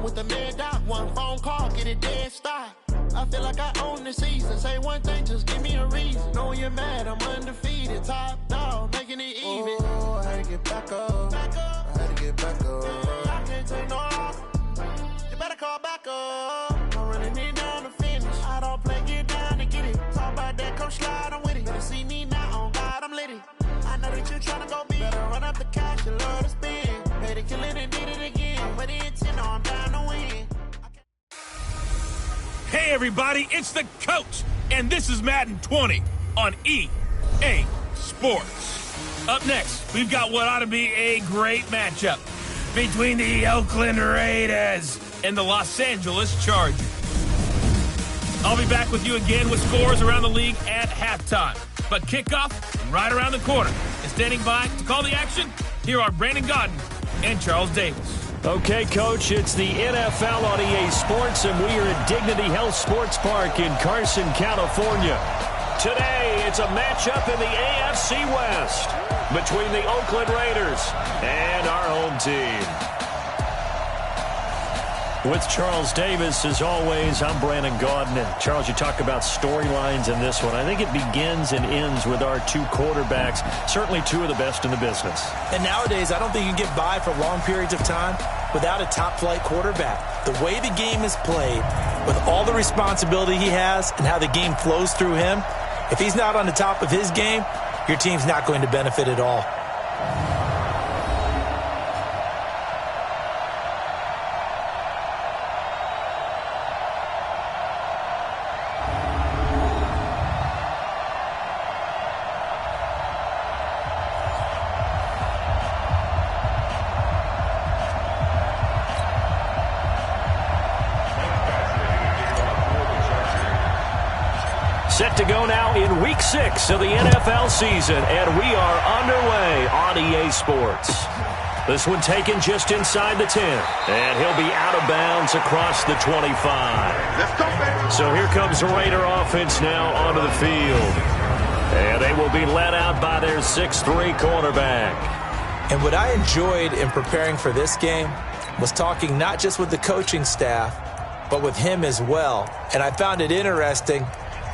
with the mad dot. One phone call, get it dead stop. I feel like I own the season. Say one thing, just give me a reason. Know you're mad, I'm undefeated. Top dog, making it even. Oh, I had to get back up. I had to get back up. I can't take no loss. You better call back up. I'm running it down to finish. I don't play, get down to get it. Talk about that, come slide, I'm with it. Better see me now, on God, I'm litty. I know that you're trying to go big. Better run up the cash, you love to spend. Pay to kill it and did it again. But the intent, I'm down to win. Hey everybody, it's the coach, and this is Madden 20 on EA Sports. Up next, we've got what ought to be a great matchup between the Oakland Raiders and the Los Angeles Chargers. I'll be back with you again with scores around the league at halftime. But kickoff right around the corner. And standing by to call the action, here are Brandon Godden and Charles Davis. Okay, Coach, it's the NFL on EA Sports, and we are at Dignity Health Sports Park in Carson, California. Today, it's a matchup in the AFC West between the Oakland Raiders and our home team. With Charles Davis, as always, I'm Brandon Godden. And Charles, you talk about storylines in this one. I think it begins and ends with our two quarterbacks, certainly two of the best in the business. And nowadays, I don't think you can get by for long periods of time without a top-flight quarterback. The way the game is played, with all the responsibility he has and how the game flows through him, if he's not on the top of his game, your team's not going to benefit at all. Set to go now in Week 6 of the NFL season, and we are underway on EA Sports. This one taken just inside the 10, and he'll be out of bounds across the 25. Let's go, baby. So here comes the Raider offense now onto the field, and they will be led out by their 6'3" quarterback. And what I enjoyed in preparing for this game was talking not just with the coaching staff, but with him as well. And I found it interesting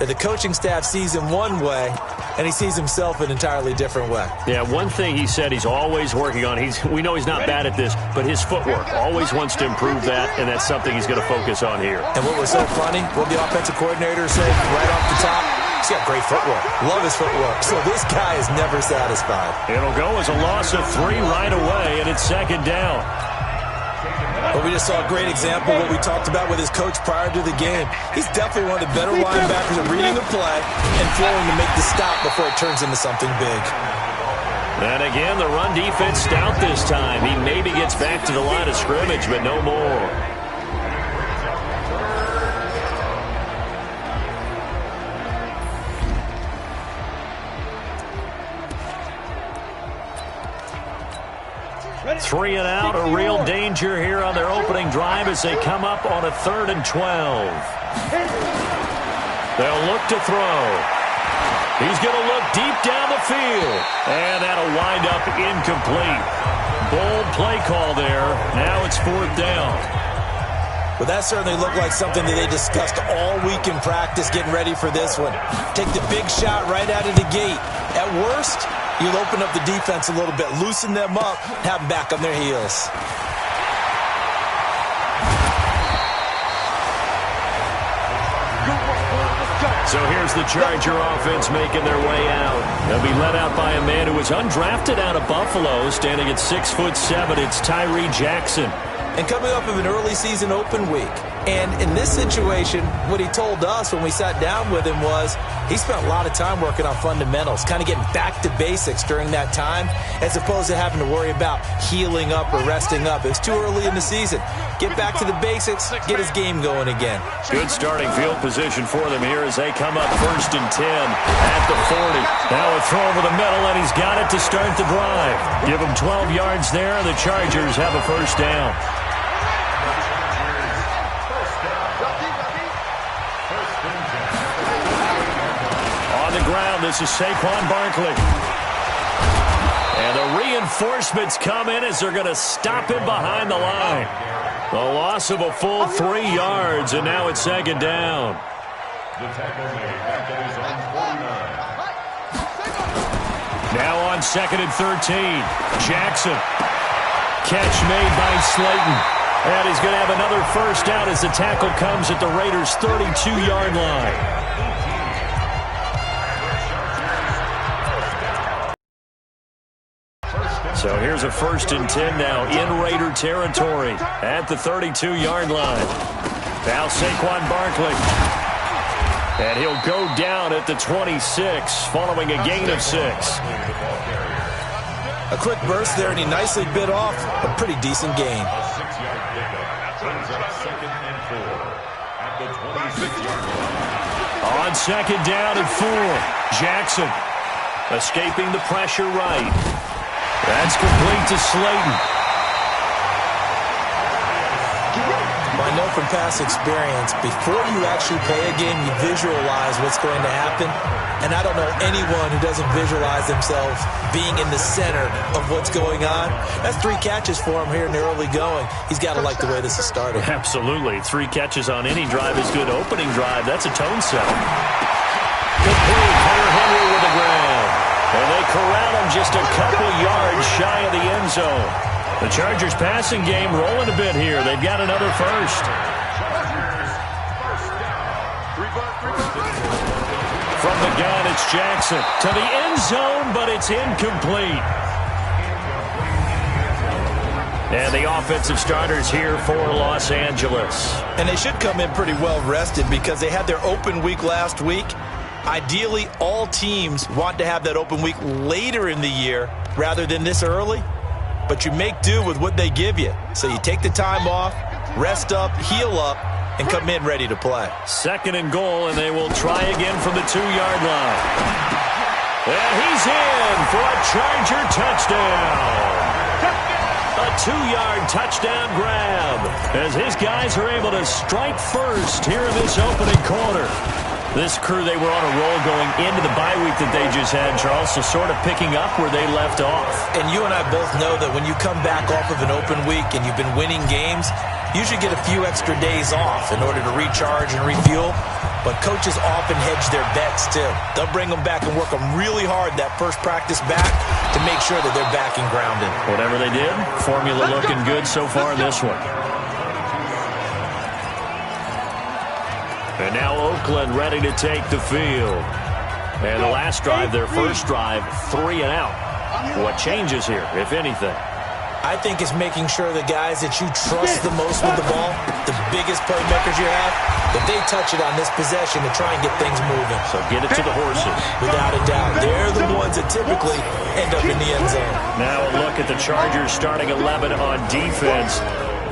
that the coaching staff sees him one way, and he sees himself an entirely different way. Yeah, one thing he said he's always working on, we know he's not bad at this, but his footwork, always wants to improve that, and that's something he's going to focus on here. And what was so funny, what the offensive coordinator said right off the top, he's got great footwork. Love his footwork. So this guy is never satisfied. It'll go as a loss of 3 right away, and it's second down. Well, we just saw a great example of what we talked about with his coach prior to the game. He's definitely one of the better linebackers at reading the play and flowing to make the stop before it turns into something big. And again, the run defense stout this time. He maybe gets back to the line of scrimmage, but no more. Three and out, a real danger here on their opening drive as they come up on a 3rd and 12. They'll look to throw. He's going to look deep down the field, and that'll wind up incomplete. Bold play call there. Now it's 4th down. Well, that certainly looked like something that they discussed all week in practice getting ready for this one. Take the big shot right out of the gate. At worst, you'll open up the defense a little bit, loosen them up, have them back on their heels. So here's the Charger offense making their way out. They'll be led out by a man who was undrafted out of Buffalo, standing at 6'7". It's Tyree Jackson. And coming up of an early season open week. And in this situation, what he told us when we sat down with him was he spent a lot of time working on fundamentals, kind of getting back to basics during that time, as opposed to having to worry about healing up or resting up. It's too early in the season. Get back to the basics, get his game going again. Good starting field position for them here as they come up 1st and 10 at the 40. Now a throw over the middle, and he's got it to start the drive. Give him 12 yards there, and the Chargers have a 1st down. This is Saquon Barkley. And the reinforcements come in as they're going to stop him behind the line. A loss of a full 3 yards, and now it's second down. The tackle made back at his own 49. Now on 2nd and 13. Jackson. Catch made by Slayton. And he's going to have another first down as the tackle comes at the Raiders' 32-yard line. So here's a 1st and 10 now in Raider territory at the 32-yard line. Now Saquon Barkley. And he'll go down at the 26 following a gain of 6. A quick burst there, and he nicely bit off a pretty decent gain. A 6-yard pickup brings up 2nd and 4 at the 26-yard line. On 2nd down and 4, Jackson escaping the pressure right. That's complete to Slayton. I know from past experience, before you actually play a game, you visualize what's going to happen. And I don't know anyone who doesn't visualize themselves being in the center of what's going on. That's 3 catches for him here in the early going. He's got to like the way this is starting. Absolutely. 3 catches on any drive is good. Opening drive, that's a tone setter. Good play, Hunter Henry with the grab. And they corral him just a couple yards shy of the end zone. The Chargers passing game rolling a bit here. They've got another first. From the gun, it's Jackson to the end zone, but it's incomplete. And the offensive starters here for Los Angeles. And they should come in pretty well rested because they had their open week last week. Ideally, all teams want to have that open week later in the year rather than this early. But you make do with what they give you. So you take the time off, rest up, heal up, and come in ready to play. 2nd and goal, and they will try again from the 2-yard line. And he's in for a Charger touchdown. A 2-yard touchdown grab as his guys are able to strike first here in this opening quarter. This crew, they were on a roll going into the bye week that they just had, Charles, so sort of picking up where they left off. And you and I both know that when you come back off of an open week and you've been winning games, you should get a few extra days off in order to recharge and refuel. But coaches often hedge their bets, too. They'll bring them back and work them really hard that first practice back to make sure that they're back and grounded. Whatever they did, formula looking good so far in this one. And now Oakland ready to take the field. And the last drive, their first drive, 3 and out. What changes here, if anything? I think it's making sure the guys that you trust the most with the ball, the biggest playmakers you have, that they touch it on this possession to try and get things moving. So get it to the horses. Without a doubt. They're the ones that typically end up in the end zone. Now a look at the Chargers starting 11 on defense.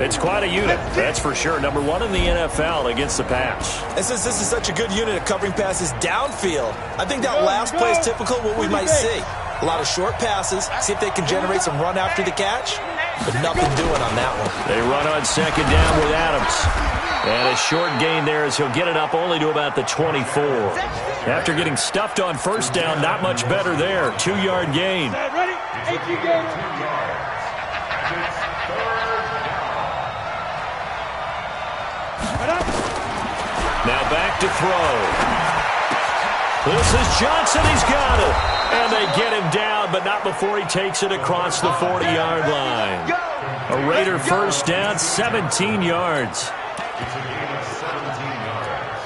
It's quite a unit, that's for sure. Number 1 in the NFL against the pass. And since this is such a good unit of covering passes downfield, I think that last play is typical of what we might see. A lot of short passes, see if they can generate some run after the catch, but nothing doing on that one. They run on 2nd down with Adams. And a short gain there as he'll get it up only to about the 24. After getting stuffed on 1st down, not much better there. 2-yard gain. Ready? 18 yards. Now back to throw. This is Johnson. He's got it. And they get him down, but not before he takes it across the 40-yard line. A Raider first down, 17 yards. It's a gain of 17 yards.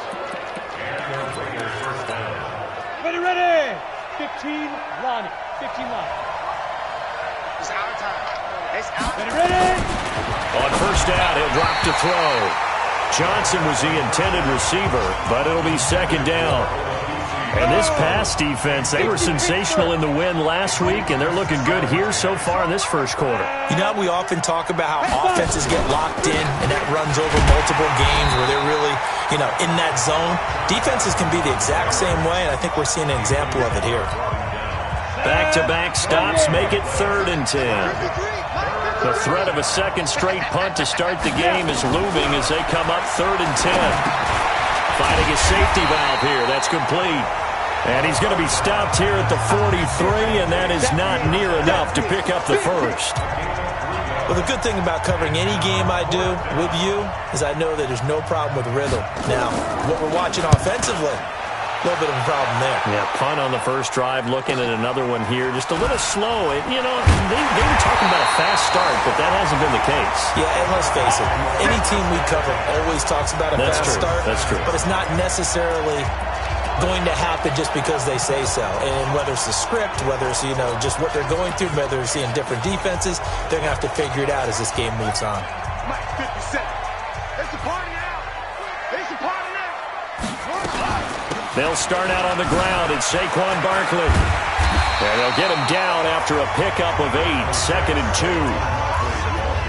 And a Raider first down. Ready. 15, Lonnie. 15 line. It's our time. It's our time. Ready. On 1st down, he'll drop to throw. Johnson was the intended receiver, but it'll be 2nd down. And this pass defense, they were sensational in the win last week, and they're looking good here so far in this first quarter. You know, we often talk about how offenses get locked in, and that runs over multiple games where they're really, in that zone. Defenses can be the exact same way, and I think we're seeing an example of it here. Back-to-back stops make it 3rd and 10. The threat of a second straight punt to start the game is looming as they come up 3rd and 10. Finding a safety valve here. That's complete. And he's going to be stopped here at the 43, and that is not near enough to pick up the first. Well, the good thing about covering any game I do with you is I know that there's no problem with rhythm. Now, what we're watching offensively, a little bit of a problem there. Yeah, punt on the first drive, looking at another one here. Just a little slow. You know, they were talking about a fast start, but that hasn't been the case. Yeah, and let's face it, any team we cover always talks about a fast start. That's true. But it's not necessarily going to happen just because they say so. And whether it's the script, whether it's, just what they're going through, whether they're seeing different defenses, they're going to have to figure it out as this game moves on. Mike, 50 seconds. It's a party now. It's a party now. They'll start out on the ground. It's Saquon Barkley. And they'll get him down after a pickup of 8, 2nd and 2.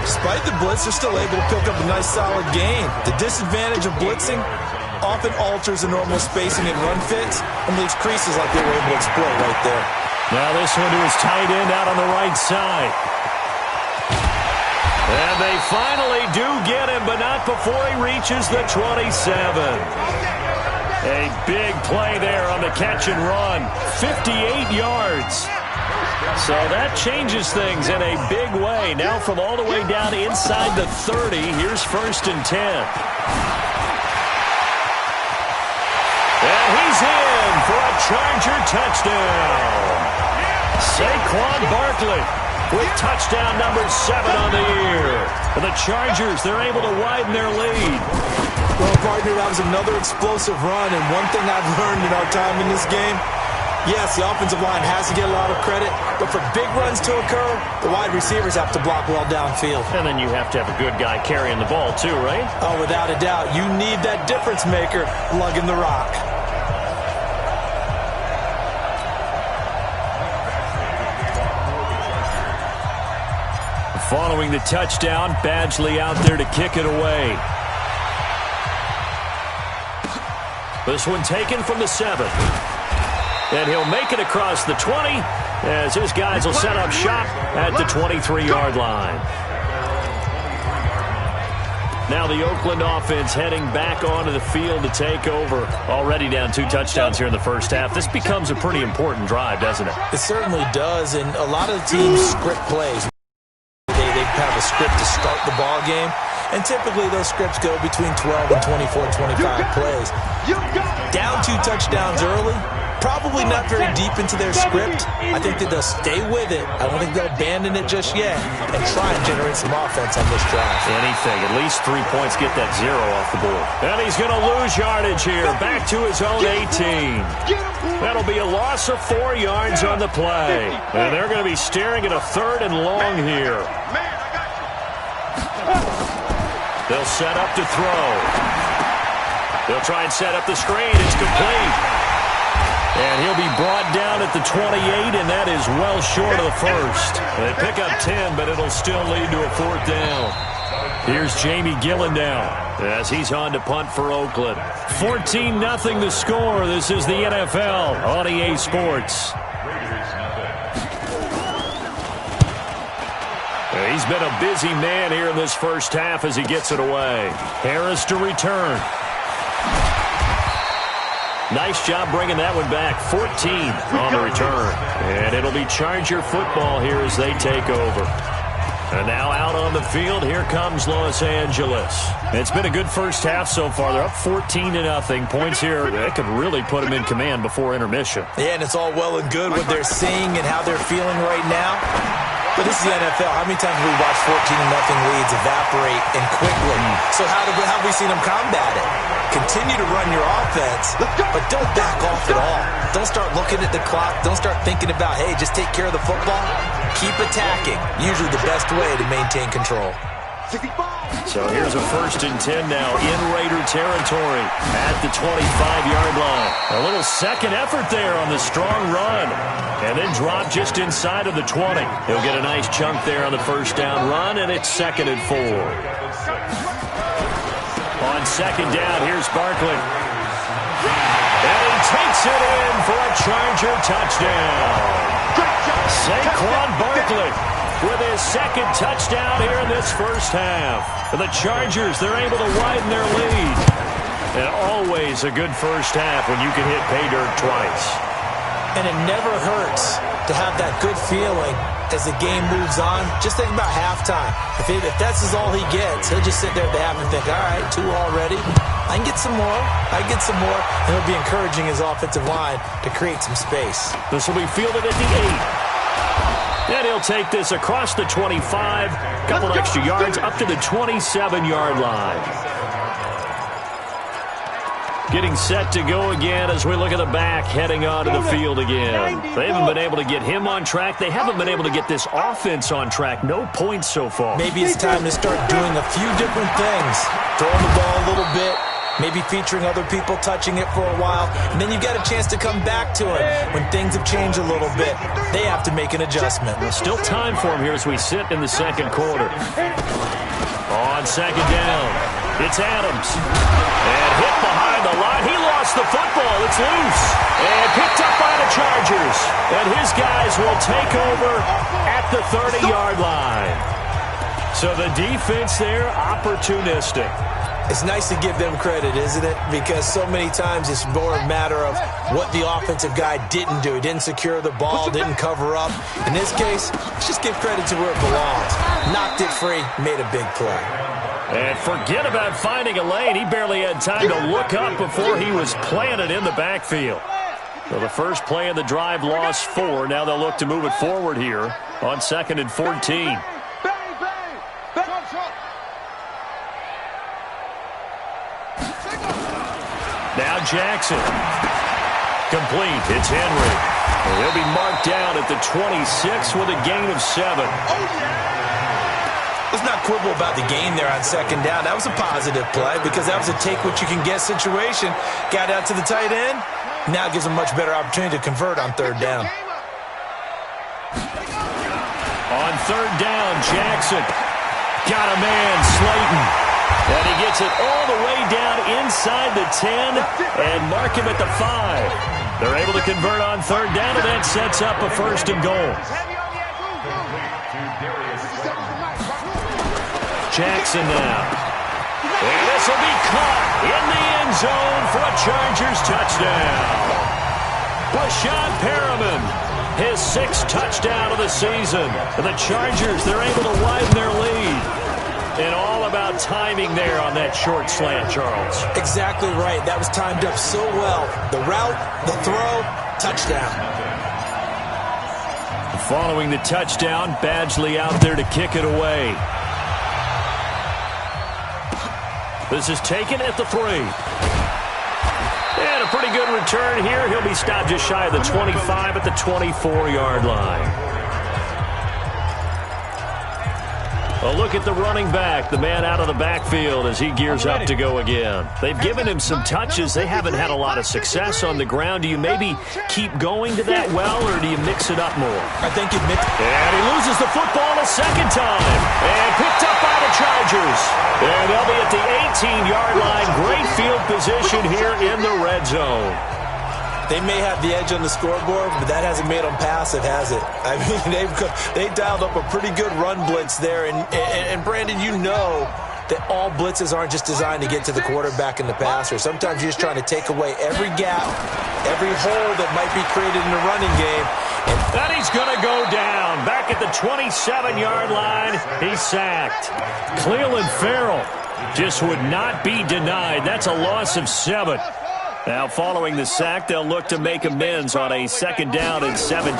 Despite the blitz, they're still able to pick up a nice, solid gain. The disadvantage of blitzing often alters the normal spacing and run fits and leaves creases like they were able to exploit right there. Now this one to his tight end out on the right side. And they finally do get him, but not before he reaches the 27. A big play there on the catch and run. 58 yards. So that changes things in a big way. Now from all the way down inside the 30, here's 1st and 10. And he's in for a Charger touchdown. Saquon Barkley with touchdown number 7 on the year. For the Chargers, they're able to widen their lead. Well, partner, that was another explosive run, and one thing I've learned in our time in this game, yes, the offensive line has to get a lot of credit, but for big runs to occur, the wide receivers have to block well downfield. And then you have to have a good guy carrying the ball too, right? Oh, without a doubt. You need that difference maker lugging the rock. Following the touchdown, Badgley out there to kick it away. This one taken from the 7. And he'll make it across the 20 as his guys will set up shop at the 23-yard line. Now the Oakland offense heading back onto the field to take over. Already down 2 touchdowns here in the first half. This becomes a pretty important drive, doesn't it? It certainly does, and a lot of the teams script plays. They have a script to start the ball game, and typically those scripts go between 12 and 24, 25 plays. Down 2 touchdowns early, probably not very deep into their script. I think that they'll stay with it. I don't think they'll abandon it just yet and try and generate some offense on this drive. Anything, at least 3 points, get that 0 off the board. And he's going to lose yardage here, back to his own 18. That'll be a loss of 4 yards on the play. And they're going to be staring at a 3rd and long here. They'll set up to throw. They'll try and set up the screen. It's complete. And he'll be brought down at the 28, and that is well short of the first. They pick up 10, but it'll still lead to a 4th down. Here's Jamie Gillen now as he's on to punt for Oakland. 14-0 the score. This is the NFL on EA Sports. He's been a busy man here in this first half as he gets it away. Harris to return. Nice job bringing that one back. 14 on the return. And it'll be Charger football here as they take over. And now out on the field, here comes Los Angeles. It's been a good first half so far. They're up 14-0. Points here, that could really put them in command before intermission. Yeah, and it's all well and good what they're seeing and how they're feeling right now. But this is the NFL. How many times have we watched 14-0 leads evaporate and quickly? So how have we seen them combat it? Continue to run your offense, but don't back off at all. Don't start looking at the clock. Don't start thinking about, hey, just take care of the football. Keep attacking. Usually the best way to maintain control. So here's a 1st and 10 now in Raider territory at the 25-yard line. A little second effort there on the strong run. And then drop just inside of the 20. He'll get a nice chunk there on the first down run, and it's 2nd and 4. On 2nd down, here's Barkley. And he takes it in for a Charger touchdown. Saquon Barkley with his 2nd touchdown here in this first half. For the Chargers, they're able to widen their lead. And always a good first half when you can hit pay dirt twice. And it never hurts to have that good feeling as the game moves on, just think about halftime. If that's all he gets, he'll just sit there at the half and think, all right, 2 already. I can get some more. And he'll be encouraging his offensive line to create some space. This will be fielded at the 8. And he'll take this across the 25, couple extra yards up to the 27-yard line. Getting set to go again as we look at the back heading onto the field again. They haven't been able to get him on track. They haven't been able to get this offense on track. No points so far. Maybe it's time to start doing a few different things. Throwing the ball a little bit, maybe featuring other people touching it for a while, and then you get a chance to come back to it when things have changed a little bit. They have to make an adjustment. There's still time for him here as we sit in the second quarter. On second down, it's Adams. And hit behind the line. He lost the football. It's loose. And picked up by the Chargers. And his guys will take over at the 30-yard line. So the defense there, opportunistic. It's nice to give them credit, isn't it? Because so many times it's more a matter of what the offensive guy didn't do. He didn't secure the ball, didn't cover up. In this case, let's just give credit to where it belongs. Knocked it free, made a big play. And forget about finding a lane. He barely had time to look up before he was planted in the backfield. So the first play of the drive lost 4. Now they'll look to move it forward here on 2nd and 14. Now Jackson. Complete. It's Henry. And he'll be marked down at the 26 with a gain of 7. Let's not quibble about the gain there on second down. That was a positive play because that was a take-what-you-can-get situation. Got out to the tight end. Now it gives him a much better opportunity to convert on third down. On third down, Jackson. Got a man, Slayton. And he gets it all the way down inside the 10 and mark him at the 5. They're able to convert on third down, and that sets up a 1st and goal. Jackson now. And this will be caught in the end zone for a Chargers touchdown. Brashad Perriman, his 6th touchdown of the season. And the Chargers, they're able to widen their lead. And all about timing there on that short slant, Charles. Exactly right. That was timed up so well. The route, the throw, touchdown. Following the touchdown, Badgley out there to kick it away. This is taken at the 3. And a pretty good return here. He'll be stopped just shy of the 25 at the 24-yard line. A look at the running back, the man out of the backfield as he gears up to go again. They've given him some touches. They haven't had a lot of success on the ground. Do you maybe keep going to that well, or do you mix it up more? I think you mix it. And he loses the football a second time. And picked up by the Chargers. And they'll be at the 18-yard line. Great field position here in the red zone. They may have the edge on the scoreboard, but that hasn't made them passive, has it? I mean, they dialed up a pretty good run blitz there. And Brandon, you know that all blitzes aren't just designed to get to the quarterback and the passer. Sometimes you're just trying to take away every gap, every hole that might be created in the running game. And he's going to go down. Back at the 27-yard line, he's sacked. Cleveland Farrell just would not be denied. That's a loss of 7. Now, following the sack, they'll look to make amends on a 2nd down and 17.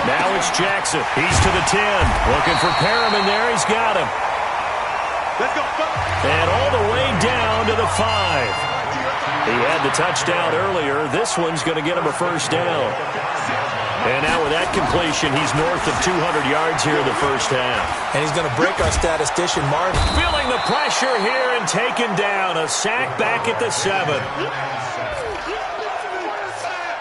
Now it's Jackson. He's to the 10. Looking for Perriman there. He's got him. Let's go. And all the way down to the 5. He had the touchdown earlier. This one's going to get him a 1st down. And now with that completion, he's north of 200 yards here in the first half. And he's going to break our statistician, Martin. Feeling the pressure here and taken down. A sack back at the 7.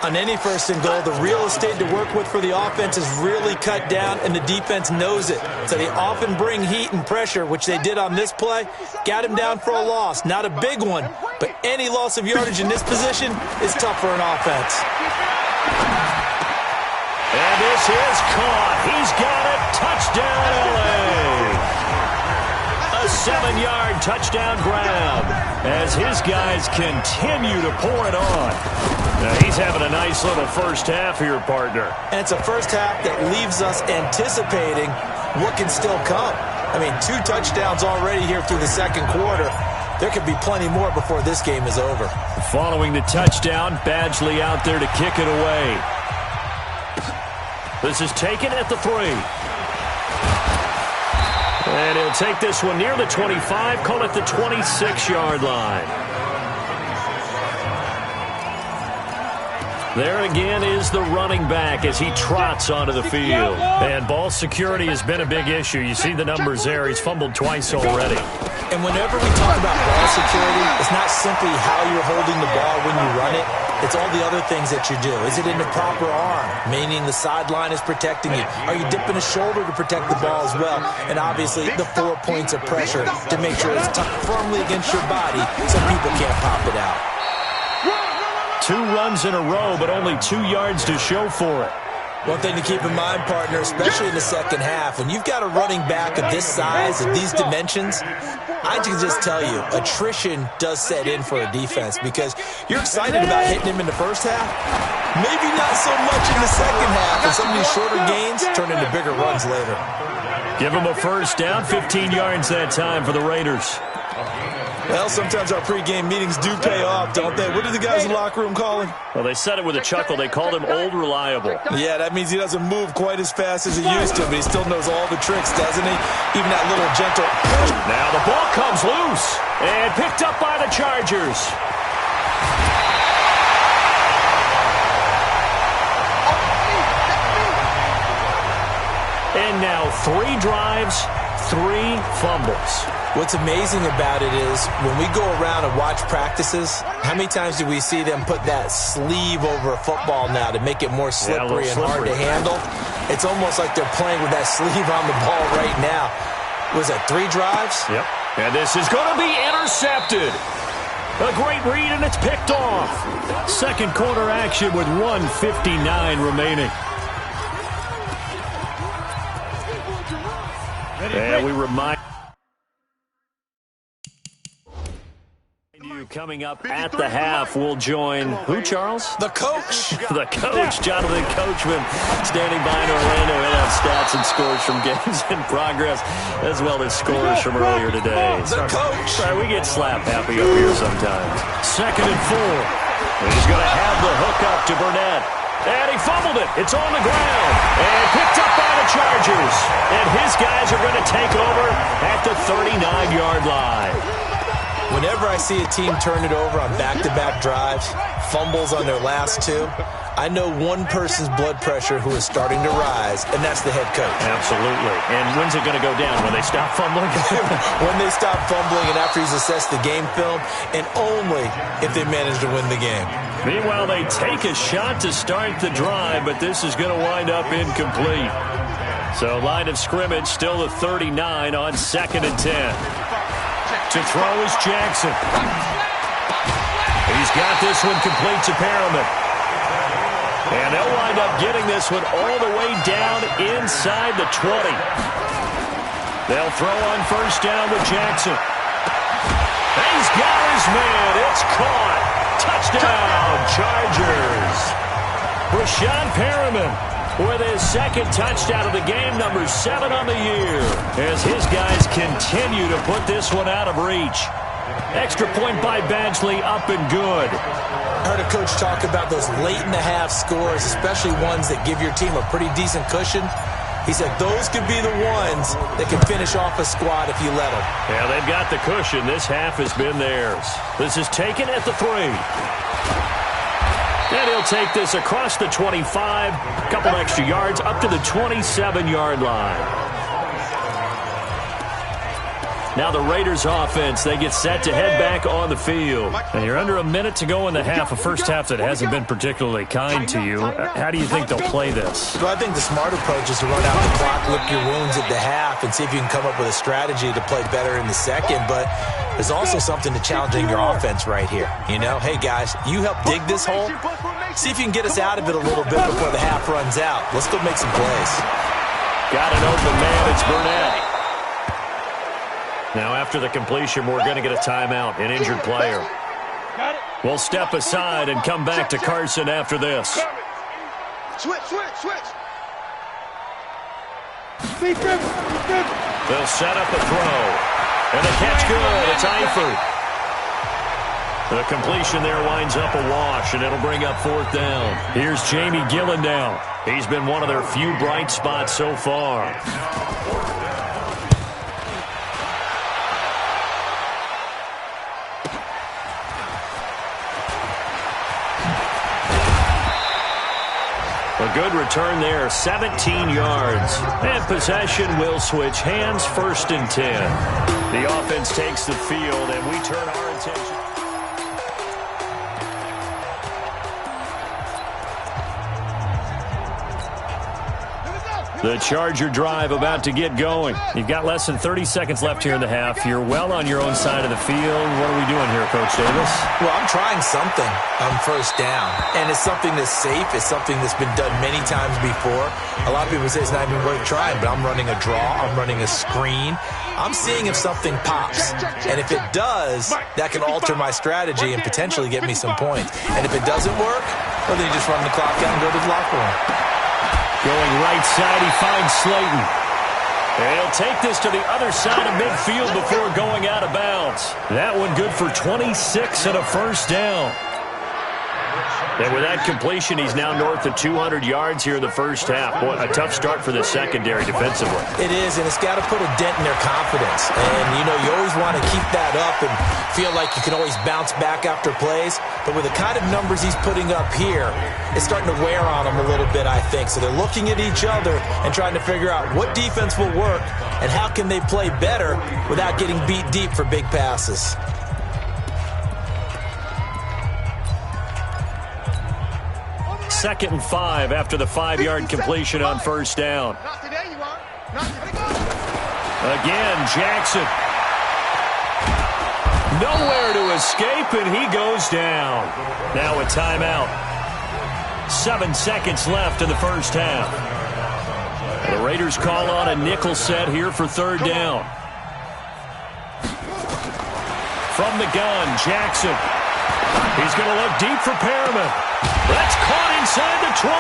On any 1st and goal, the real estate to work with for the offense is really cut down, and the defense knows it. So they often bring heat and pressure, which they did on this play. Got him down for a loss. Not a big one, but any loss of yardage in this position is tough for an offense. And this is caught. He's got it. Touchdown, L.A. A 7-yard touchdown grab as his guys continue to pour it on. Now, he's having a nice little first half here, partner. And it's a first half that leaves us anticipating what can still come. I mean, 2 touchdowns already here through the second quarter. There could be plenty more before this game is over. Following the touchdown, Badgley out there to kick it away. This is taken at the 3. And he'll take this one near the 25, call it the 26-yard line. There again is the running back as he trots onto the field. And ball security has been a big issue. You see the numbers there. He's fumbled twice already. And whenever we talk about ball security, it's not simply how you're holding the ball when you run it. It's all the other things that you do. Is it in the proper arm, meaning the sideline is protecting you? Are you dipping a shoulder to protect the ball as well? And obviously the 4 points of pressure to make sure it's tucked firmly against your body so people can't pop it out. 2 runs in a row, but only 2 yards to show for it. One thing to keep in mind, partner, especially in the second half, when you've got a running back of this size, of these dimensions, I can just tell you, attrition does set in for a defense because you're excited about hitting him in the first half. Maybe not so much in the second half, and some of these shorter gains turn into bigger runs later. Give him a first down, 15 yards that time for the Raiders. Well, sometimes our pregame meetings do pay off, don't they? What do the guys in the locker room call him? Well, they said it with a chuckle. They called him Old Reliable. Yeah, that means he doesn't move quite as fast as he used to, but he still knows all the tricks, doesn't he? Even that little gentle push. Now the ball comes loose and picked up by the Chargers. And now 3 drives, 3 fumbles. What's amazing about it is when we go around and watch practices, how many times do we see them put that sleeve over a football now to make it more slippery and hard to handle? It's almost like they're playing with that sleeve on the ball right now. Was it 3 drives? Yep. And this is going to be intercepted. A great read, and it's picked off. Second quarter action with 1:59 remaining. And we remind you, coming up at the half, we'll join who, Charles? The coach. The coach, Jonathan Coachman, standing by in Orlando. He'll have stats and scores from games in progress, as well as scores from earlier today. The coach. Sorry, we get slap happy up here sometimes. 2nd and 4. And he's going to have the hook up to Burnett. And he fumbled it. It's on the ground. And picked up by the Chargers. And his guys are going to take over at the 39-yard line. Whenever I see a team turn it over on back-to-back drives, fumbles on their last 2, I know one person's blood pressure who is starting to rise, and that's the head coach. Absolutely. And when's it going to go down? When they stop fumbling? When they stop fumbling and after he's assessed the game film, and only if they manage to win the game. Meanwhile, they take a shot to start the drive, but this is going to wind up incomplete. So line of scrimmage still the 39 on 2nd and 10. To throw is Jackson. He's got this one complete to Perriman. And they'll wind up getting this one all the way down inside the 20. They'll throw on first down with Jackson. He's got his man. It's caught. Touchdown, Chargers. Rashawn Perriman with his 2nd touchdown of the game, number 7 on the year, as his guys continue to put this one out of reach. Extra point by Badgley, up and good. I heard a coach talk about those late-in-the-half scores, especially ones that give your team a pretty decent cushion. He said those could be the ones that can finish off a squad if you let them. Yeah, they've got the cushion. This half has been theirs. This is taken at the 3. And he'll take this across the 25, a couple extra yards, up to the 27-yard line. Now the Raiders offense, they get set to head back on the field. And you're under a minute to go in the half, a first half that hasn't been particularly kind to you. How do you think they'll play this? Well, I think the smart approach is to run out the clock, lick your wounds at the half, and see if you can come up with a strategy to play better in the second. But there's also something to challenging your offense right here. You know, hey, guys, you help dig this hole. See if you can get us out of it a little bit before the half runs out. Let's go make some plays. Got an open man. It's Burnett. Now, after the completion, we're going to get a timeout, an injured player. We'll step aside and come back to Carson after this. Switch. They'll set up a throw. And the catch good. It's Eifert. The completion there winds up a wash, and it'll bring up 4th down. Here's Jamie Gillen now. He's been one of their few bright spots so far. A good return there, 17 yards. And possession will switch hands, 1st and 10. The offense takes the field, and we turn our attention. The Charger drive about to get going. You've got less than 30 seconds left here in the half. You're well on your own side of the field. What are we doing here, Coach Davis? Well, I'm trying something on 1st down, and it's something that's safe. It's something that's been done many times before. A lot of people say it's not even worth trying, but I'm running a draw. I'm running a screen. I'm seeing if something pops, and if it does, that can alter my strategy and potentially get me some points. And if it doesn't work, well, then you just run the clock out and go to the locker room. Going right side, he finds Slayton. And he'll take this to the other side of midfield before going out of bounds. That one good for 26 and a 1st down. And with that completion, he's now north of 200 yards here in the 1st half. Boy, a tough start for the secondary defensively. It is, and it's got to put a dent in their confidence. And, you know, you always want to keep that up and feel like you can always bounce back after plays. But with the kind of numbers he's putting up here, it's starting to wear on them a little bit, I think. So they're looking at each other and trying to figure out what defense will work and how can they play better without getting beat deep for big passes. 2nd and 5 after the 5-yard completion on 1st down. Again, Jackson. Nowhere to escape, and he goes down. Now a timeout. 7 seconds left in the 1st half. The Raiders call on a nickel set here for 3rd down. From the gun, Jackson. He's going to look deep for Perriman. That's caught inside the 20.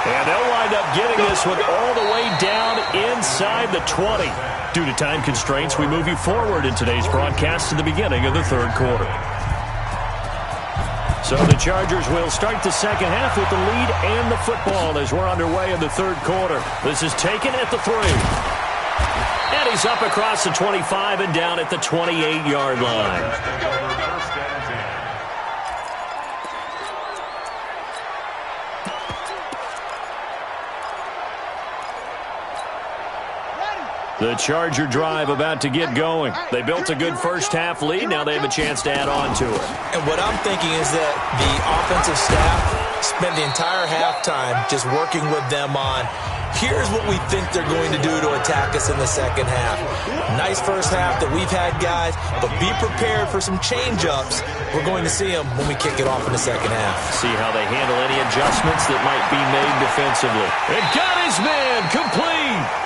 And they'll wind up getting this one all the way down inside the 20. Due to time constraints, we move you forward in today's broadcast to the beginning of the 3rd quarter. So the Chargers will start the 2nd half with the lead and the football as we're underway in the 3rd quarter. This is taken at the 3. And he's up across the 25 and down at the 28-yard line. The Charger drive about to get going. They built a good 1st half lead. Now they have a chance to add on to it. And what I'm thinking is that the offensive staff spent the entire halftime just working with them on, here's what we think they're going to do to attack us in the 2nd half. Nice 1st half that we've had, guys, but be prepared for some change-ups. We're going to see them when we kick it off in the 2nd half. See how they handle any adjustments that might be made defensively. And got his man complete.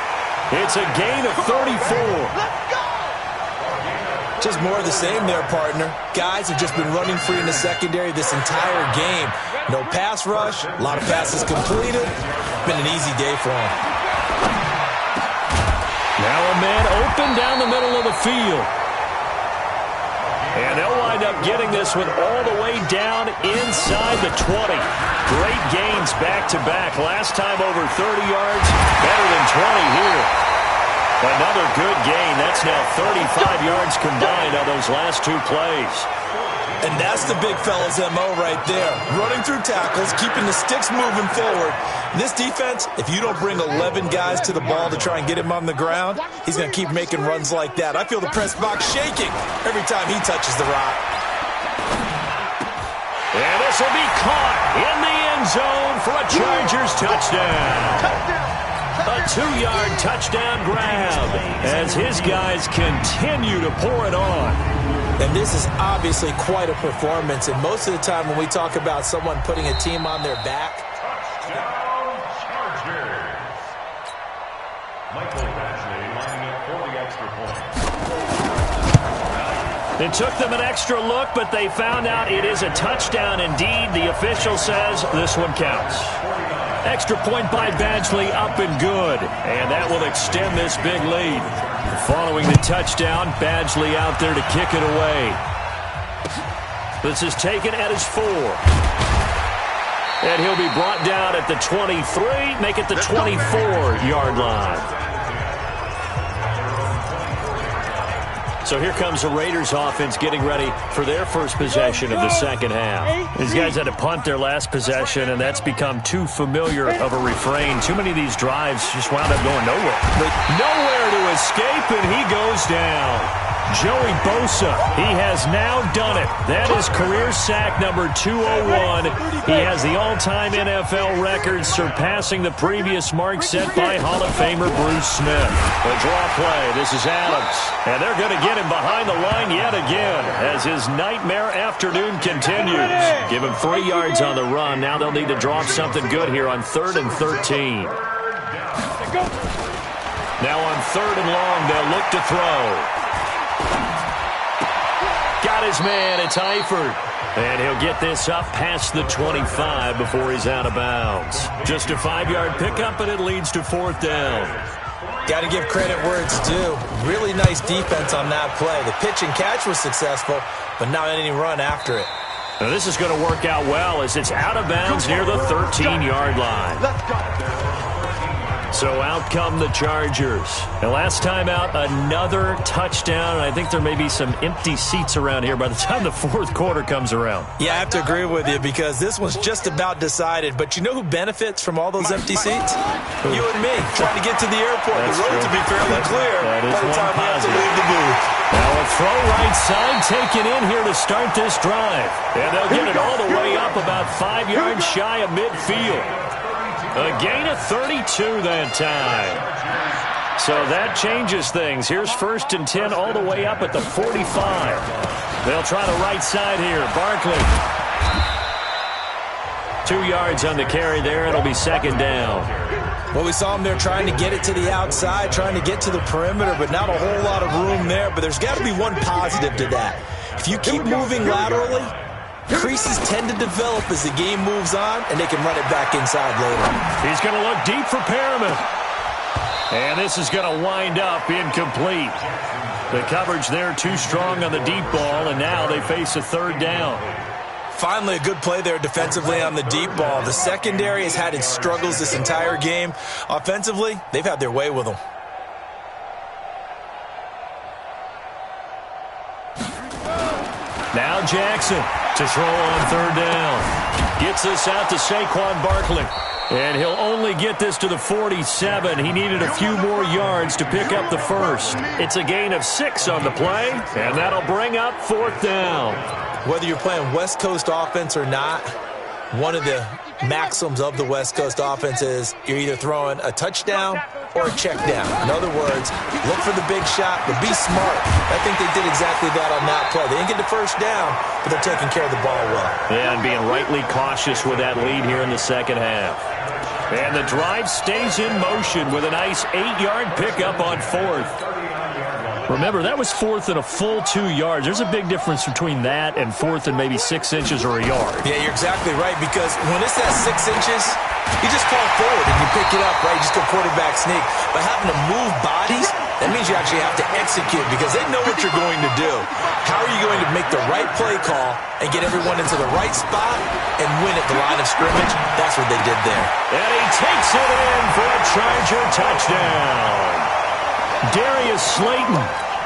It's a gain of 34. Just more of the same there, partner. Guys have just been running free in the secondary this entire game. No pass rush, a lot of passes completed. Been an easy day for them. Now a man open down the middle of the field. And they'll wind up getting this one all the way down inside the 20. Great gains back-to-back. Last time over 30 yards, better than 20 here. Another good gain. That's now 35 yards combined on those last 2 plays. And that's the big fella's MO right there. Running through tackles, keeping the sticks moving forward. This defense, if you don't bring 11 guys to the ball to try and get him on the ground, he's going to keep making runs like that. I feel the press box shaking every time he touches the rock. And this will be caught in the end zone for a Chargers touchdown. A 2-yard touchdown grab as his guys continue to pour it on. And this is obviously quite a performance. And most of the time when we talk about someone putting a team on their back, Touchdown Chargers. Michael Bashley lining up for the extra point. It took them an extra look, but they found out it is a touchdown indeed. The official says this one counts. Extra point by Badgley, up and good. And that will extend this big lead. Following the touchdown, Badgley out there to kick it away. This is taken at his 4. And he'll be brought down at the 23, make it the 24-yard line. So here comes the Raiders offense getting ready for their first possession of the second half. These guys had to punt their last possession, and that's become too familiar of a refrain. Too many of these drives just wound up going nowhere. Nowhere to escape, and he goes down. Joey Bosa, he has now done it. That is career sack number 201. He has the all-time NFL record, surpassing the previous mark set by Hall of Famer Bruce Smith. The draw play, this is Adams. And they're going to get him behind the line yet again as his nightmare afternoon continues. Give him 3 yards on the run. Now they'll need to drop something good here on 3rd and 13. Now on 3rd and long, they'll look to throw. Got his man, it's Eifert. And he'll get this up past the 25 before he's out of bounds. Just a 5-yard pickup, and it leads to 4th down. Got to give credit where it's due. Really nice defense on that play. The pitch and catch was successful, but not any run after it. Now this is going to work out well as it's out of bounds near the 13-yard line. Let's go. So out come the Chargers. And last time out, another touchdown. And I think there may be some empty seats around here by the time the 4th quarter comes around. Yeah, I have to agree with you because this one's just about decided. But you know who benefits from all those empty seats? You and me, trying to get to the airport. That's the roads true. will be fairly clear that is by the time we have to positive. leave the booth. Now a throw right side taken in here to start this drive. And they'll get it all the way up about 5 yards shy of midfield. A gain of 32 that time. So that changes things. Here's 1st and 10 all the way up at the 45. They'll try the right side here. Barkley. 2 yards on the carry there. It'll be 2nd down. Well, we saw him there trying to get it to the outside, trying to get to the perimeter, but not a whole lot of room there. But there's got to be one positive to that. If you keep moving laterally, creases tend to develop as the game moves on, and they can run it back inside later. He's going to look deep for Perriman. And this is going to wind up incomplete. The coverage there too strong on the deep ball, and now they face a 3rd down. Finally, a good play there defensively on the deep ball. The secondary has had its struggles this entire game. Offensively, they've had their way with them. Now Jackson to throw on 3rd down. Gets this out to Saquon Barkley. And he'll only get this to the 47. He needed a few more yards to pick up the 1st. It's a gain of 6 on the play, and that'll bring up 4th down. Whether you're playing West Coast offense or not, one of the maxims of the West Coast offense is you're either throwing a touchdown or a check down. In other words, look for the big shot, but be smart. I think they did exactly that on that play. They didn't get the 1st down, but they're taking care of the ball well. Yeah, and being rightly cautious with that lead here in the second half. And the drive stays in motion with a nice 8-yard pickup on 4th. Remember, that was 4th and a full 2 yards. There's a big difference between that and 4th and maybe 6 inches or a yard. Yeah, you're exactly right, because when it's at 6 inches, you just fall forward and you pick it up, right? You just go quarterback sneak. But having to move bodies, that means you actually have to execute because they know what you're going to do. How are you going to make the right play call and get everyone into the right spot and win at the line of scrimmage? That's what they did there. And he takes it in for a Charger touchdown. Darius Slayton,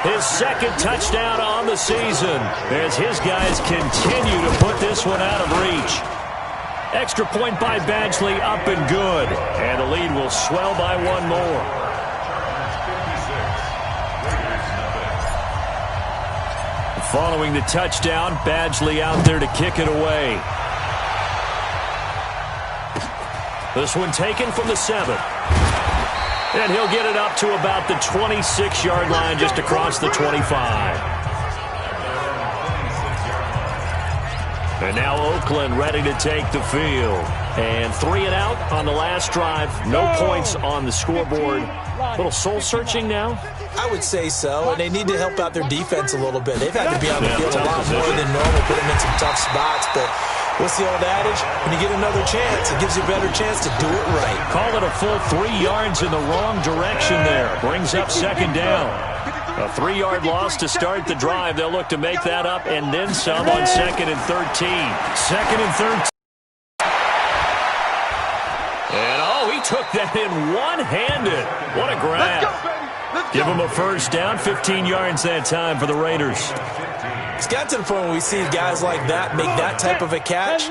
his 2nd touchdown on the season as his guys continue to put this one out of reach. Extra point by Badgley, up and good. And the lead will swell by 1 more. Following the touchdown, Badgley out there to kick it away. This one taken from the 7. And he'll get it up to about the 26-yard line just across the 25. And now Oakland ready to take the field. And 3 and out on the last drive. No points on the scoreboard. A little soul-searching now? I would say so, and they need to help out their defense a little bit. They've had to be on the field a lot more than normal, put them in some tough spots. But what's the old adage? When you get another chance, it gives you a better chance to do it right. Call it a full 3 yards in the wrong direction there. Brings up second down. A 3-yard loss to start the drive. They'll look to make that up and then some on 2nd and 13. 2nd and 13. And, he took that in one-handed. What a grab. Give him a first down, 15 yards that time for the Raiders. It's got to the point where we see guys like that make that type of a catch.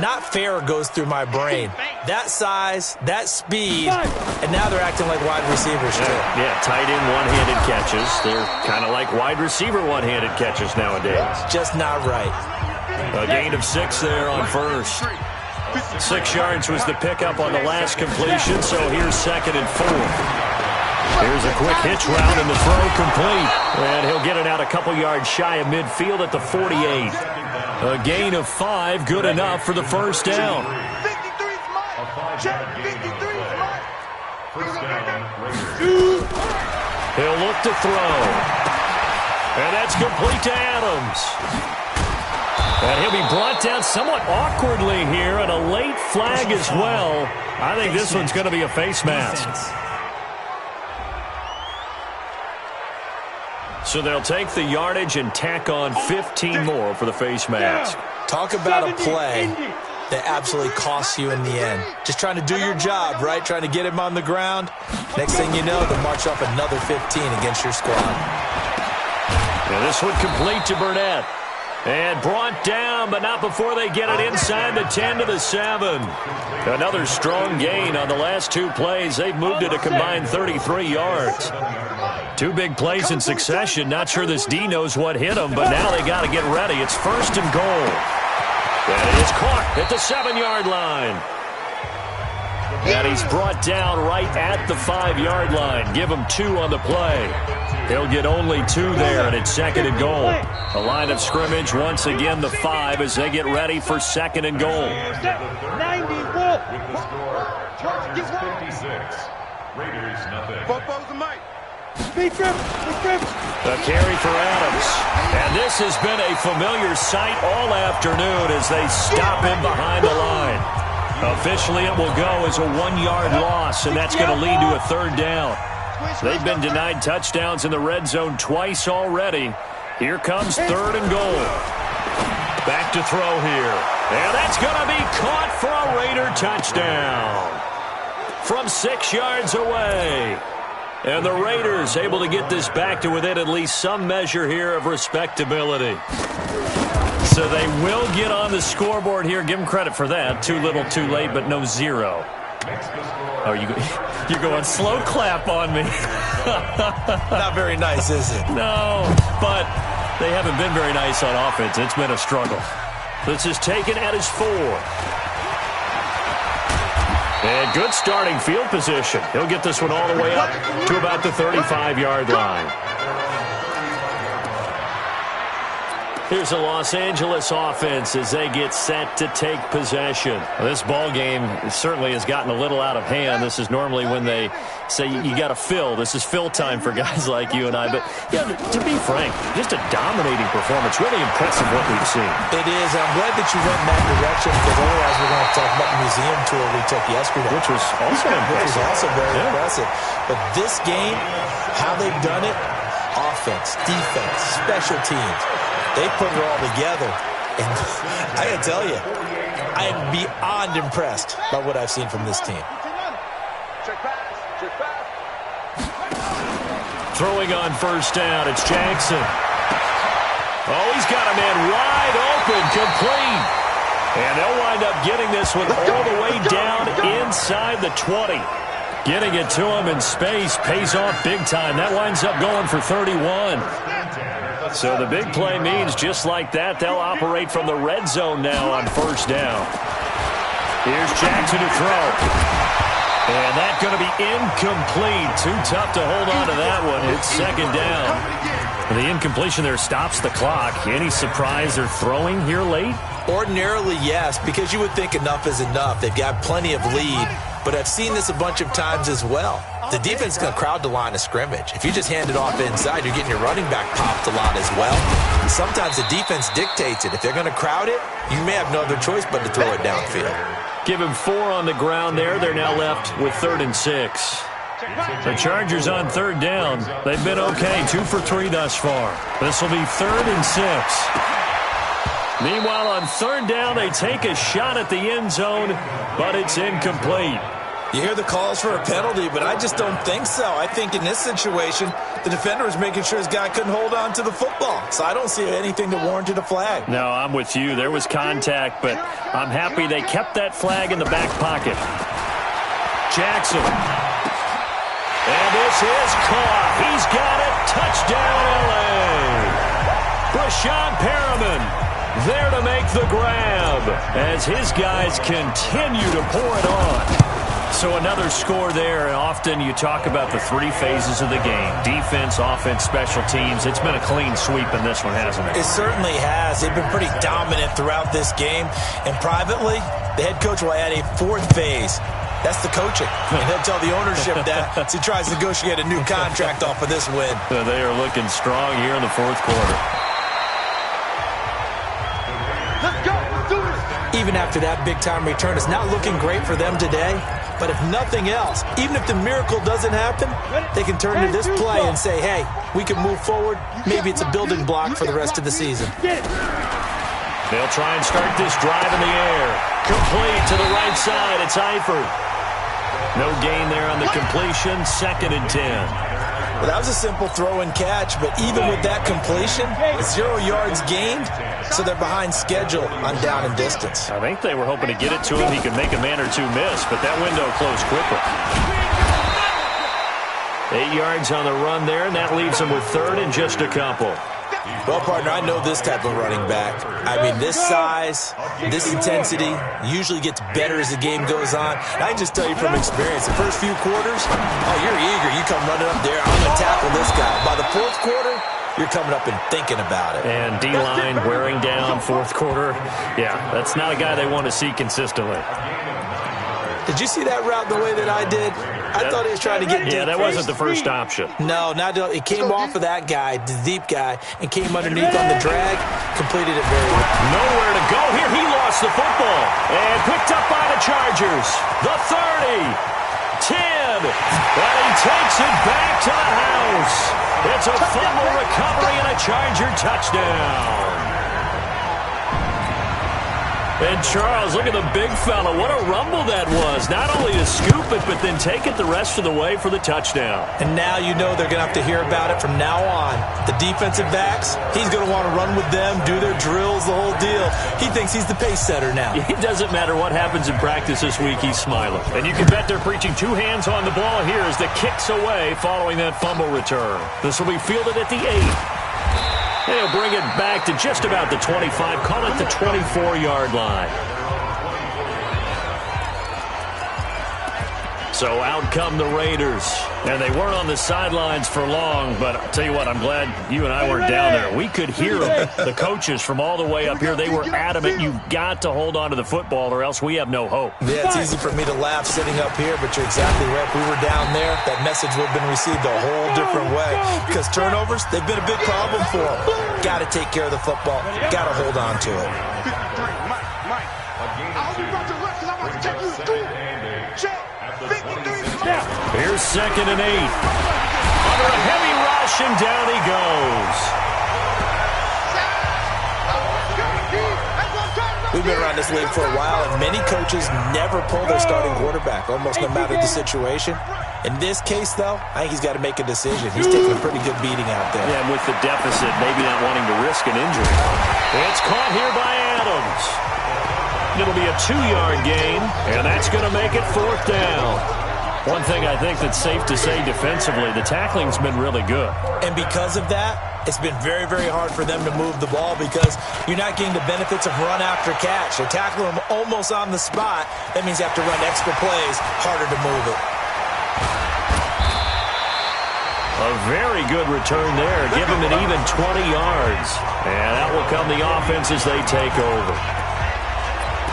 Not fair goes through my brain. That size, that speed, and now they're acting like wide receivers too. Yeah, tight end one-handed catches. They're kind of like wide receiver one-handed catches nowadays. Just not right. A gain of 6 there on first. 6 yards was the pickup on the last completion, so here's 2nd and 4. Here's a quick hitch route and the throw complete. And he'll get it out a couple yards shy of midfield at the 48. A gain of 5, good enough for the first down. He'll look to throw. And that's complete to Adams. And he'll be brought down somewhat awkwardly here, and a late flag as well. I think this one's going to be a face mask. So they'll take the yardage and tack on 15 more for the face mask. Talk about a play that absolutely costs you in the end. Just trying to do your job, right? Trying to get him on the ground. Next thing you know, they'll march off another 15 against your squad. And this one complete to Burnett. And brought down, but not before they get it inside the 10 to the 7. Another strong gain on the last 2 plays. They've moved it a combined 33 yards. 2 big plays in succession. Not sure this D knows what hit them, but now they got to get ready. It's 1st and goal. And it is caught at the 7-yard line. And he's brought down right at the 5-yard line. Give him 2 on the play. He'll get only 2 there, and it's 2nd and goal. The line of scrimmage, once again, the 5 as they get ready for 2nd and goal. With the score, Chargers 56, Raiders nothing. The carry for Adams. And this has been a familiar sight all afternoon as they stop him behind the line. Officially, it will go as a 1-yard loss, and that's going to lead to a 3rd down. They've been denied touchdowns in the red zone twice already. Here comes 3rd and goal. Back to throw here. And that's going to be caught for a Raider touchdown from 6 yards away. And the Raiders able to get this back to within at least some measure here of respectability. So they will get on the scoreboard here. Give them credit for that. Too little, too late, but no 0. Oh, you're going slow clap on me. Not very nice, is it? No, but they haven't been very nice on offense. It's been a struggle. This is taken at his 4. And good starting field position. He'll get this one all the way up to about the 35-yard line. Here's a Los Angeles offense as they get set to take possession. This ball game certainly has gotten a little out of hand. This is normally when they say you got to fill. This is fill time for guys like you and I. But, yeah, to be frank, just a dominating performance. Really impressive what we've seen. It is. I'm glad that you went in that direction because otherwise we're going to talk about the museum tour we took yesterday. Which was also impressive. Which was also very impressive. But this game, how they've done it, offense, defense, special teams, they put it all together. And I got to tell you, I am beyond impressed by what I've seen from this team. Throwing on first down, it's Jackson. Oh, he's got a man wide open, complete. And they'll wind up getting this one all the way down inside the 20. Getting it to him in space pays off big time. That winds up going for 31. So the big play means just like that, they'll operate from the red zone now on first down. Here's Jackson to throw. And that's going to be incomplete. Too tough to hold on to that one. It's 2nd down. The incompletion there stops the clock. Any surprise they're throwing here late? Ordinarily, yes, because you would think enough is enough. They've got plenty of lead, but I've seen this a bunch of times as well. The defense is going to crowd the line of scrimmage. If you just hand it off inside, you're getting your running back popped a lot as well. And sometimes the defense dictates it. If they're going to crowd it, you may have no other choice but to throw it downfield. Give him 4 on the ground there. They're now left with 3rd and 6. The Chargers on 3rd down. They've been okay, 2 for 3 thus far. This will be 3rd and 6. Meanwhile, on 3rd down, they take a shot at the end zone, but it's incomplete. You hear the calls for a penalty, but I just don't think so. I think in this situation, the defender was making sure his guy couldn't hold on to the football. So I don't see anything that warranted a flag. No, I'm with you. There was contact, but I'm happy they kept that flag in the back pocket. Jackson. And this is caught. He's got it. Touchdown, L.A. Brashawn Perriman there to make the grab as his guys continue to pour it on. So another score there, and often you talk about the 3 phases of the game. Defense, offense, special teams. It's been a clean sweep in this one, hasn't it? It certainly has. They've been pretty dominant throughout this game. And privately, the head coach will add a 4th phase. That's the coaching. And he'll tell the ownership that as he tries to negotiate a new contract off of this win. They are looking strong here in the 4th quarter. Let's go. Let's do this. Even after that big-time return, it's not looking great for them today. But if nothing else, even if the miracle doesn't happen, they can turn to this play and say, hey, we can move forward. Maybe it's a building block for the rest of the season. They'll try and start this drive in the air. Complete to the right side. It's Eifert. No gain there on the completion. 2nd and 10. Well, that was a simple throw and catch, but even with that completion, 0 yards gained, so they're behind schedule on down and distance. I think they were hoping to get it to him. He could make a man or 2 miss, but that window closed quickly. 8 yards on the run there, and that leaves them with 3rd and just a couple. Well, partner, I know this type of running back. I mean, this size, this intensity usually gets better as the game goes on. And I can just tell you from experience, the first few quarters, oh, you're eager. You come running up there, I'm going to tackle this guy. By the 4th quarter, you're coming up and thinking about it. And D-line wearing down 4th quarter. Yeah, that's not a guy they want to see consistently. Did you see that route the way that I did? I thought he was trying to get deep. Yeah, that wasn't the first option. No, it came off of that guy, the deep guy, and came underneath on the drag, completed it very well. Nowhere to go here. He lost the football and picked up by the Chargers. The 30, 10, and he takes it back to the house. It's a fumble recovery and a Charger touchdown. And Charles, look at the big fella. What a rumble that was. Not only to scoop it, but then take it the rest of the way for the touchdown. And now you know they're going to have to hear about it from now on. The defensive backs, he's going to want to run with them, do their drills, the whole deal. He thinks he's the pace setter now. It doesn't matter what happens in practice this week, he's smiling. And you can bet they're preaching 2 hands on the ball here as the kick's away following that fumble return. This will be fielded at the 8. They'll bring it back to just about the 25, call it the 24-yard line. So out come the Raiders. And they weren't on the sidelines for long, but I'll tell you what, I'm glad you and I weren't down there. We could hear them, the coaches from all the way up here. They were adamant, you've got to hold on to the football or else we have no hope. Yeah, it's easy for me to laugh sitting up here, but you're exactly right. If we were down there, that message would have been received a whole different way. Because turnovers, they've been a big problem for them. Got to take care of the football. Got to hold on to it. Mike. I only brought you lunch because I want to take you to school. Check. 53. Here's 2nd and 8. Under a heavy rush, and down he goes. We've been around this league for a while, and many coaches never pull their starting quarterback, almost no matter the situation. In this case, though, I think he's got to make a decision. He's taking a pretty good beating out there. Yeah, and with the deficit, maybe not wanting to risk an injury. It's caught here by Adams. It'll be a 2-yard gain, and that's going to make it 4th down. One thing I think that's safe to say defensively, the tackling's been really good. And because of that, it's been very, very hard for them to move the ball because you're not getting the benefits of run after catch. They tackle them almost on the spot. That means you have to run extra plays, harder to move it. A very good return there. Give him an even 20 yards. And that will come the offense as they take over.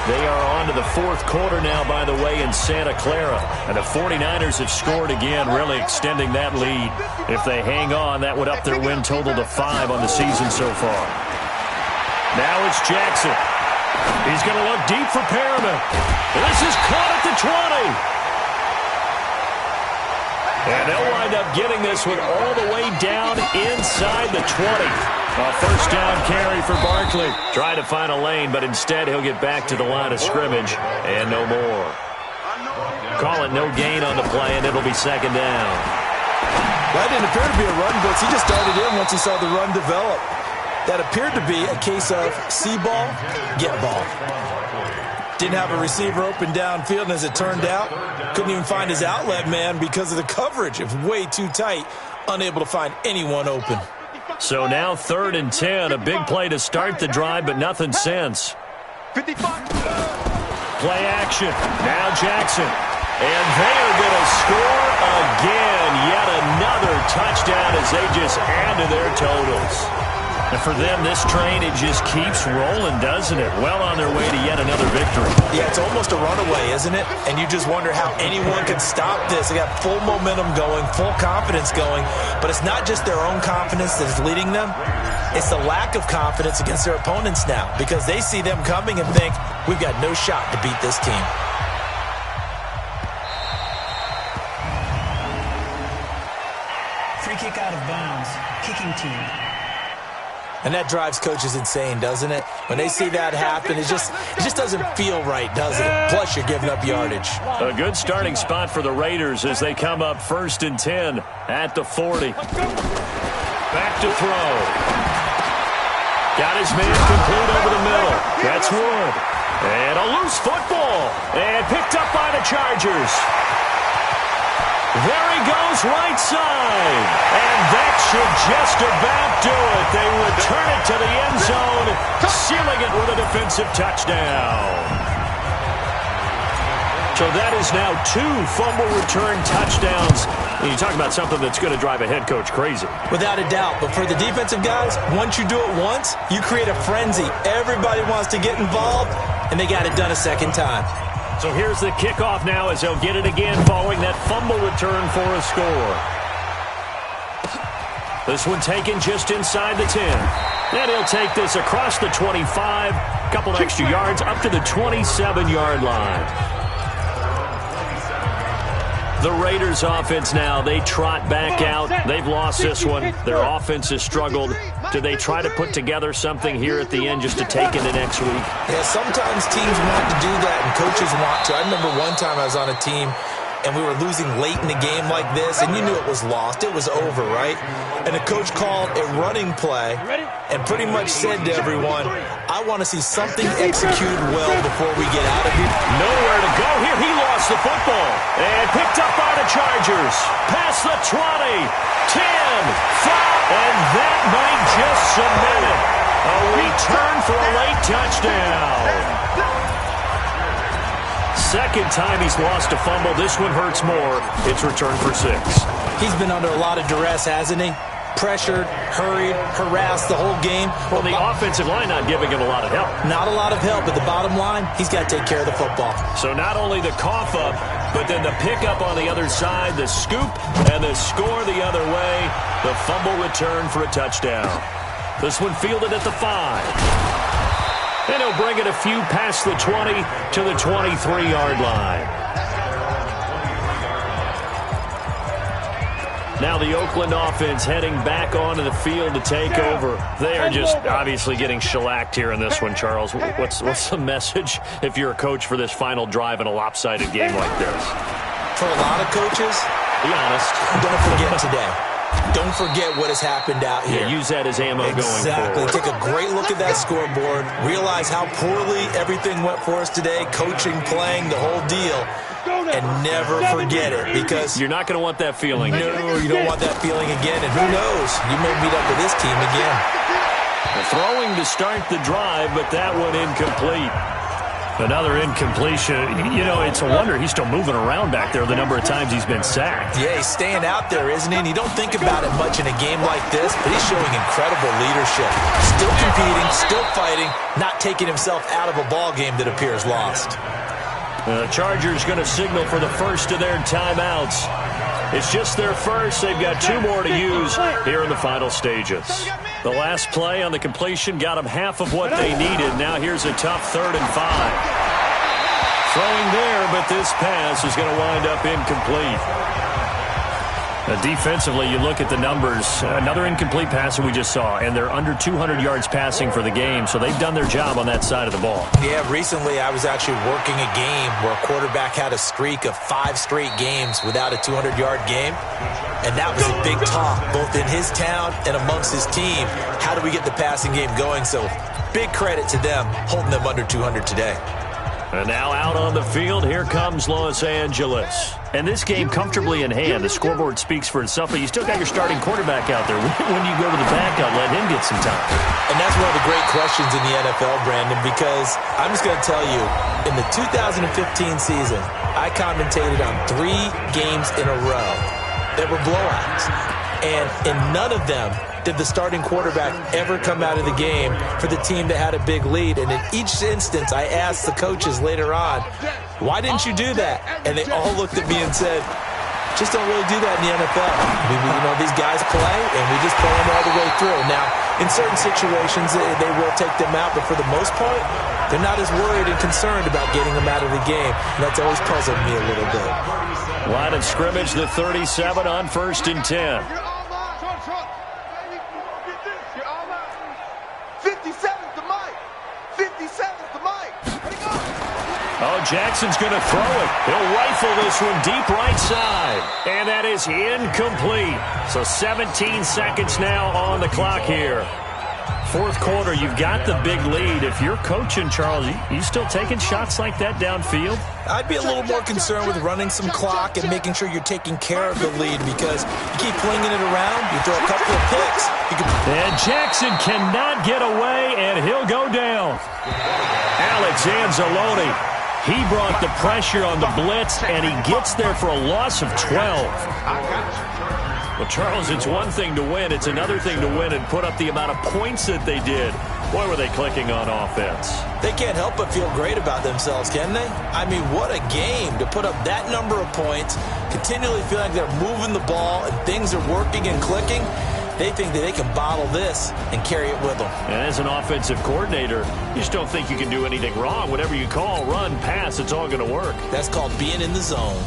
They are on to the fourth quarter now, by the way, in Santa Clara. And the 49ers have scored again, really extending that lead. If they hang on, that would up their win total to 5 on the season so far. Now it's Jackson. He's going to look deep for Perriman. This is caught at the 20. And they'll wind up getting this one all the way down inside the 20. A first down carry for Barkley. Trying to find a lane, but instead he'll get back to the line of scrimmage and no more. Call it no gain on the play, and it'll be second down. That didn't appear to be a run blitz. He just started in once he saw the run develop. That appeared to be a case of see ball, get ball. Didn't have a receiver open downfield, and as it turned out, couldn't even find his outlet man because of the coverage. It was way too tight, unable to find anyone open. So now 3rd and 10, a big play to start the drive, but nothing since. 55. Play action. Now Jackson. And they are going to score again. Yet another touchdown as they just add to their totals. And for them, this train, it just keeps rolling, doesn't it? Well on their way to yet another victory. Yeah, it's almost a runaway, isn't it? And you just wonder how anyone can stop this. They got full momentum going, full confidence going. But it's not just their own confidence that is leading them. It's the lack of confidence against their opponents now, because they see them coming and think, we've got no shot to beat this team. Free kick out of bounds. Kicking team. And that drives coaches insane, doesn't it? When they see that happen, it just doesn't feel right, does it? Plus, you're giving up yardage. A good starting spot for the Raiders as they come up 1st and 10 at the 40. Back to throw. Got his man complete over the middle. That's Wood. And a loose football. And picked up by the Chargers. There he goes, right side. And that should just about do it. They return it to the end zone, sealing it with a defensive touchdown. So that is now 2 fumble return touchdowns. And you talk about something that's going to drive a head coach crazy. Without a doubt. But for the defensive guys, once you do it once, you create a frenzy. Everybody wants to get involved, and they got it done a second time. So here's the kickoff now as they'll get it again following that fumble return for a score. This one taken just inside the 10. And he'll take this across the 25, a couple extra yards up to the 27-yard line. The Raiders offense now, they trot back out. They've lost this one. Their offense has struggled. Do they try to put together something here at the end just to take into next week? Yeah, sometimes teams want to do that and coaches want to. I remember one time I was on a team and we were losing late in the game like this, and you knew it was lost. It was over, right? And the coach called a running play and pretty much said to everyone, I want to see something executed well before we get out of here. Nowhere to go here. He lost the football. And picked up by the Chargers. Past the 20, 10, 5, and that might just cement it. A return for a late touchdown. Second time he's lost a fumble. This one hurts more. It's returned for 6. He's been under a lot of duress, hasn't he? Pressured, hurried, harassed the whole game. Well, the offensive line not giving him a lot of help. Not a lot of help, but the bottom line, he's got to take care of the football. So not only the cough up, but then the pickup on the other side, the scoop, and the score the other way. The fumble return for a touchdown. This one fielded at the 5. And he'll bring it a few past the 20 to the 23-yard line. Now the Oakland offense heading back onto the field to take over. They are just obviously getting shellacked here in this one, Charles. What's the message if you're a coach for this final drive in a lopsided game like this? For a lot of coaches, be honest. Don't forget today. Don't forget what has happened out here. Yeah, use that as ammo going forward. Exactly. Take a great look at that scoreboard. Realize how poorly everything went for us today. Coaching, playing, the whole deal. And never forget it, because you're not going to want that feeling again. No, you don't want that feeling again. And who knows? You may meet up with this team again. The throwing to start the drive, but that one incomplete. Another incompletion. You know, it's a wonder he's still moving around back there the number of times he's been sacked. Yeah, he's staying out there, isn't he? And you don't think about it much in a game like this, but he's showing incredible leadership. Still competing, still fighting, not taking himself out of a ball game that appears lost. The Chargers going to signal for the first of their timeouts. It's just their first. They've got 2 more to use here in the final stages. The last play on the completion got them half of what they needed. Now here's a tough 3rd and 5. Throwing there, but this pass is going to wind up incomplete. Defensively, you look at the numbers. Another incomplete pass that we just saw, and they're under 200 yards passing for the game, so they've done their job on that side of the ball. Yeah, recently I was actually working a game where a quarterback had a streak of 5 straight games without a 200-yard game, and that was a big talk, both in his town and amongst his team. How do we get the passing game going? So big credit to them, holding them under 200 today. And now out on the field, here comes Los Angeles. And this game comfortably in hand. The scoreboard speaks for itself, but you still got your starting quarterback out there. When you go to the backup, let him get some time. And that's one of the great questions in the NFL, Brandon, because I'm just going to tell you, in the 2015 season, I commentated on 3 games in a row that were blowouts. And in none of them did the starting quarterback ever come out of the game for the team that had a big lead. And in each instance, I asked the coaches later on, why didn't you do that? And they all looked at me and said, just don't really do that in the NFL. You know, these guys play, and we just play them all the way through. Now, in certain situations, they will take them out, but for the most part, they're not as worried and concerned about getting them out of the game. And that's always puzzled me a little bit. Line of scrimmage, the 37 on 1st and 10. 57's the mic. 57's the mic. Oh, Jackson's going to throw it. He'll rifle this one deep right side. And that is incomplete. So 17 seconds now on the clock here. 4th quarter, you've got the big lead. If you're coaching, Charles, you still taking shots like that downfield? I'd be a little more concerned with running some clock and making sure you're taking care of the lead, because you keep flinging it around, you throw a couple of picks. And Jackson cannot get away, and he'll go down. Alex Anzalone, he brought the pressure on the blitz, and he gets there for a loss of 12. Well, Charles, it's one thing to win. It's another thing to win and put up the amount of points that they did. Boy, were they clicking on offense. They can't help but feel great about themselves, can they? I mean, what a game to put up that number of points, continually feel like they're moving the ball and things are working and clicking. They think that they can bottle this and carry it with them. And as an offensive coordinator, you just don't think you can do anything wrong. Whatever you call, run, pass, it's all going to work. That's called being in the zone.